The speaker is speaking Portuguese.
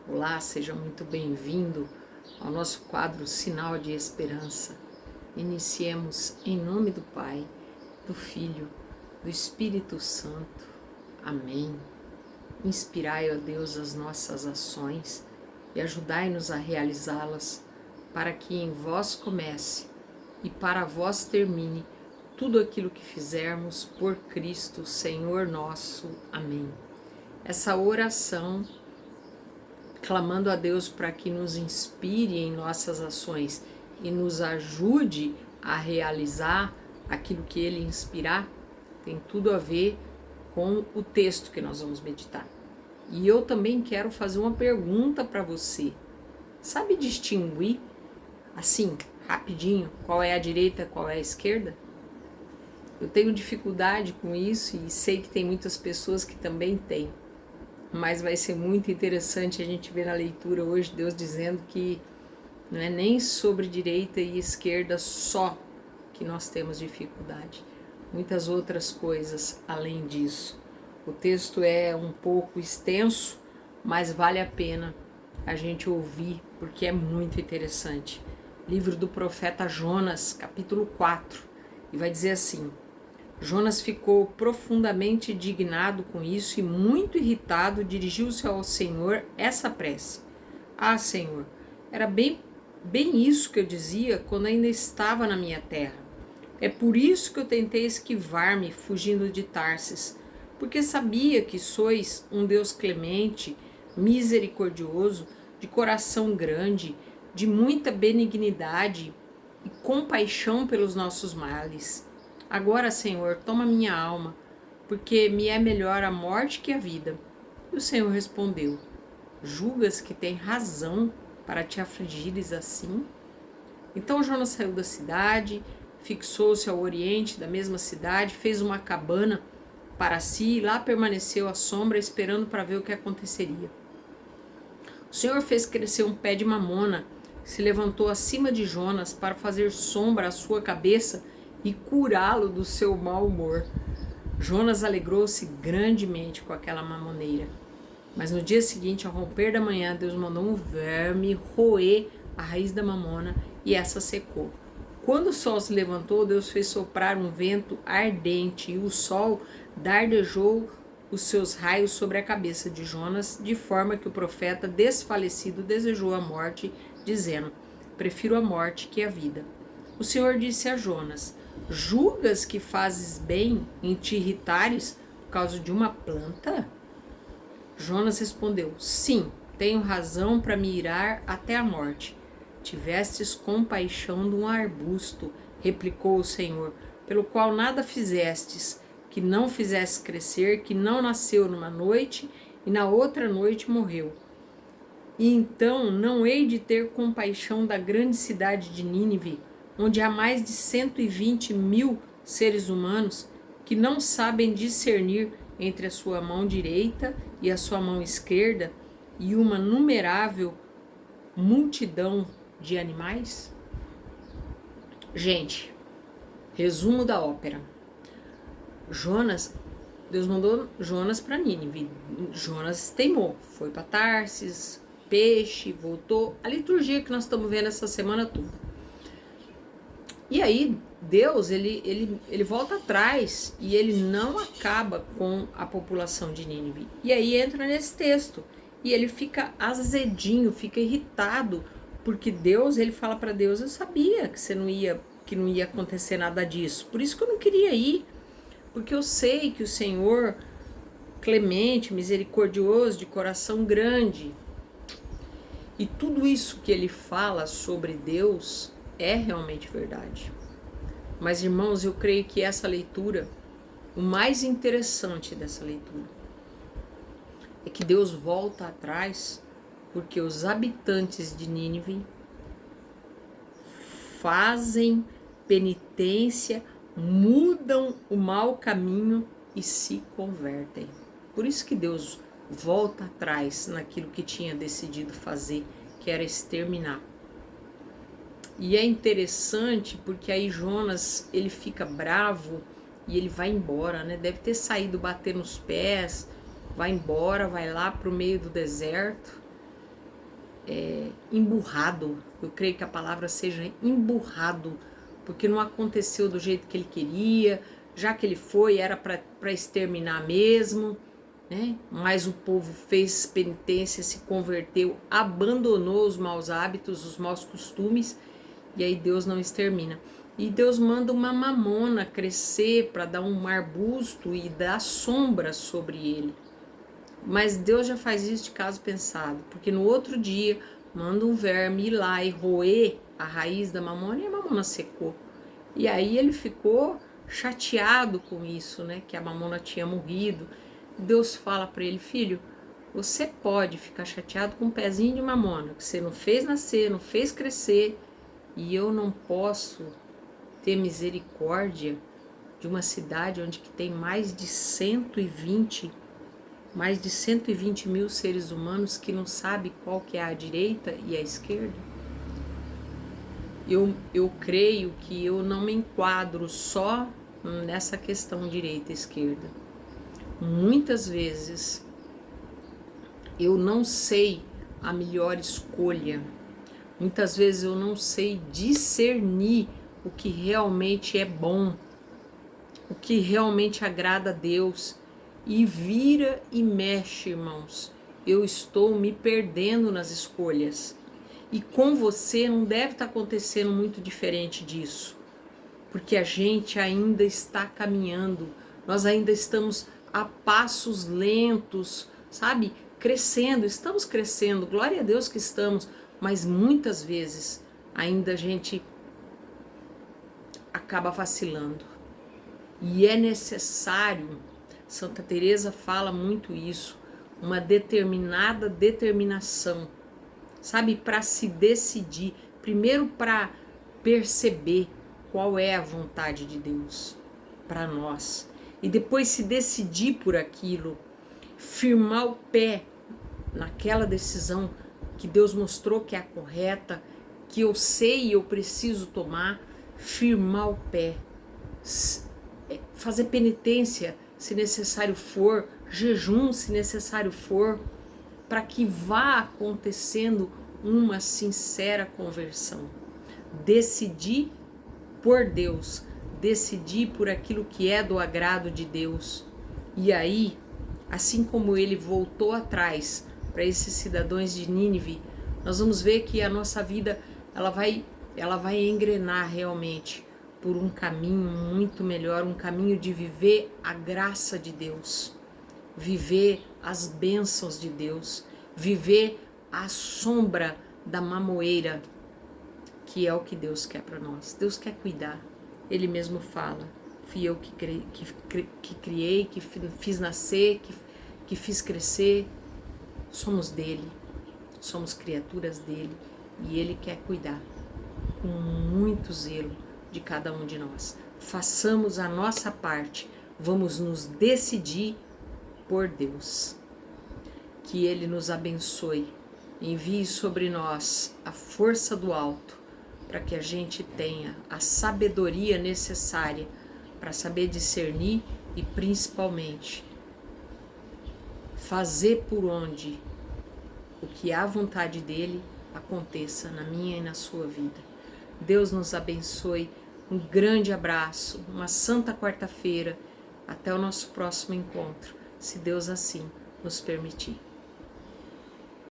Olá, seja muito bem-vindo ao nosso quadro Sinal de Esperança. Iniciemos em nome do Pai, do Filho, do Espírito Santo. Amém. Inspirai, ó Deus, as nossas ações e ajudai-nos a realizá-las, para que em vós comece e para vós termine tudo aquilo que fizermos por Cristo, Senhor nosso. Amém. Essa oração, clamando a Deus para que nos inspire em nossas ações e nos ajude a realizar aquilo que Ele inspirar, tem tudo a ver com o texto que nós vamos meditar. E eu também quero fazer uma pergunta para você. Sabe distinguir, assim, rapidinho, qual é a direita, qual é a esquerda? Eu tenho dificuldade com isso e sei que tem muitas pessoas que também têm. Mas vai ser muito interessante a gente ver na leitura hoje Deus dizendo que não é nem sobre direita e esquerda só que nós temos dificuldade. Muitas outras coisas além disso. O texto é um pouco extenso, mas vale a pena a gente ouvir, porque é muito interessante. Livro do profeta Jonas, capítulo 4, e vai dizer assim: Jonas ficou profundamente indignado com isso e, muito irritado, dirigiu-se ao Senhor essa prece: Ah, Senhor, era bem isso que eu dizia quando ainda estava na minha terra. É por isso que eu tentei esquivar-me, fugindo de Tarsis, porque sabia que sois um Deus clemente, misericordioso, de coração grande, de muita benignidade e compaixão pelos nossos males. Agora, Senhor, toma minha alma, porque me é melhor a morte que a vida. E o Senhor respondeu: Julgas que tem razão para te afligires assim? Então Jonas saiu da cidade, fixou-se ao oriente da mesma cidade, fez uma cabana para si e lá permaneceu à sombra, esperando para ver o que aconteceria. O Senhor fez crescer um pé de mamona, se levantou acima de Jonas para fazer sombra à sua cabeça e curá-lo do seu mau humor. Jonas alegrou-se grandemente com aquela mamoneira. Mas no dia seguinte, ao romper da manhã, Deus mandou um verme roer a raiz da mamona e essa secou. Quando o sol se levantou, Deus fez soprar um vento ardente e o sol dardejou os seus raios sobre a cabeça de Jonas, de forma que o profeta desfalecido desejou a morte, dizendo: Prefiro a morte que a vida. O Senhor disse a Jonas: Julgas que fazes bem em te irritares por causa de uma planta? Jonas respondeu: Sim, tenho razão para me irar até a morte. Tivestes compaixão de um arbusto, replicou o Senhor, pelo qual nada fizestes, que não fizesse crescer, que não nasceu numa noite e na outra noite morreu. E então não hei de ter compaixão da grande cidade de Nínive, onde há mais de 120.000 seres humanos que não sabem discernir entre a sua mão direita e a sua mão esquerda e uma numerável multidão de animais? Gente, resumo da ópera. Deus mandou Jonas para Nínive. Jonas teimou, foi para Tarsis, peixe, voltou. A liturgia que nós estamos vendo essa semana toda. E aí Deus, ele volta atrás e ele não acaba com a população de Nínive. E aí entra nesse texto e ele fica azedinho, fica irritado, porque Deus, ele fala para Deus: eu sabia que não ia acontecer nada disso, por isso que eu não queria ir, porque eu sei que o Senhor, clemente, misericordioso, de coração grande, e tudo isso que ele fala sobre Deus é realmente verdade. Mas, irmãos, eu creio que essa leitura, o mais interessante dessa leitura, é que Deus volta atrás porque os habitantes de Nínive fazem penitência, mudam o mau caminho e se convertem. Por isso que Deus volta atrás naquilo que tinha decidido fazer, que era exterminar. E é interessante porque aí Jonas, ele fica bravo e ele vai embora, né? Deve ter saído bater nos pés, vai embora, vai lá para o meio do deserto. emburrado. Eu creio que a palavra seja emburrado, porque não aconteceu do jeito que ele queria. Já que ele foi, era para exterminar mesmo, né? Mas o povo fez penitência, se converteu, abandonou os maus hábitos, os maus costumes, e aí Deus não extermina. E Deus manda uma mamona crescer para dar um arbusto e dar sombra sobre ele. Mas Deus já faz isso de caso pensado, porque no outro dia manda um verme ir lá e roer a raiz da mamona e a mamona secou. E aí ele ficou chateado com isso, né? Que a mamona tinha morrido. Deus fala para ele: filho, você pode ficar chateado com um pezinho de mamona, que você não fez nascer, não fez crescer, e eu não posso ter misericórdia de uma cidade onde que tem mais de 120 mil seres humanos que não sabe qual que é a direita e a esquerda? Eu creio que eu não me enquadro só nessa questão direita e esquerda. Muitas vezes eu não sei a melhor escolha. Muitas vezes eu não sei discernir o que realmente é bom, o que realmente agrada a Deus. E vira e mexe, irmãos. Eu estou me perdendo nas escolhas. E com você não deve estar acontecendo muito diferente disso. Porque a gente ainda está caminhando. Nós ainda estamos a passos lentos, sabe? Crescendo, estamos crescendo. Glória a Deus que estamos. Mas muitas vezes ainda a gente acaba vacilando. E é necessário, Santa Teresa fala muito isso, uma determinada determinação, sabe, para se decidir, primeiro para perceber qual é a vontade de Deus para nós, e depois se decidir por aquilo, firmar o pé naquela decisão que Deus mostrou que é a correta, que eu sei e eu preciso tomar, firmar o pé, fazer penitência se necessário for, jejum se necessário for, para que vá acontecendo uma sincera conversão. Decidir por Deus, decidir por aquilo que é do agrado de Deus. E aí, assim como ele voltou atrás para esses cidadãos de Nínive, nós vamos ver que a nossa vida ela vai engrenar realmente por um caminho muito melhor, um caminho de viver a graça de Deus, viver as bênçãos de Deus, viver a sombra da mamoeira, que é o que Deus quer para nós. Deus quer cuidar. Ele mesmo fala: fui eu que criei, que fiz nascer, que fiz crescer. Somos dele, somos criaturas dele, e ele quer cuidar com muito zelo de cada um de nós. Façamos a nossa parte, vamos nos decidir por Deus. Que ele nos abençoe, envie sobre nós a força do alto, para que a gente tenha a sabedoria necessária para saber discernir e principalmente fazer por onde o que há vontade dele aconteça na minha e na sua vida. Deus nos abençoe. Um grande abraço, uma santa quarta-feira. Até o nosso próximo encontro, se Deus assim nos permitir.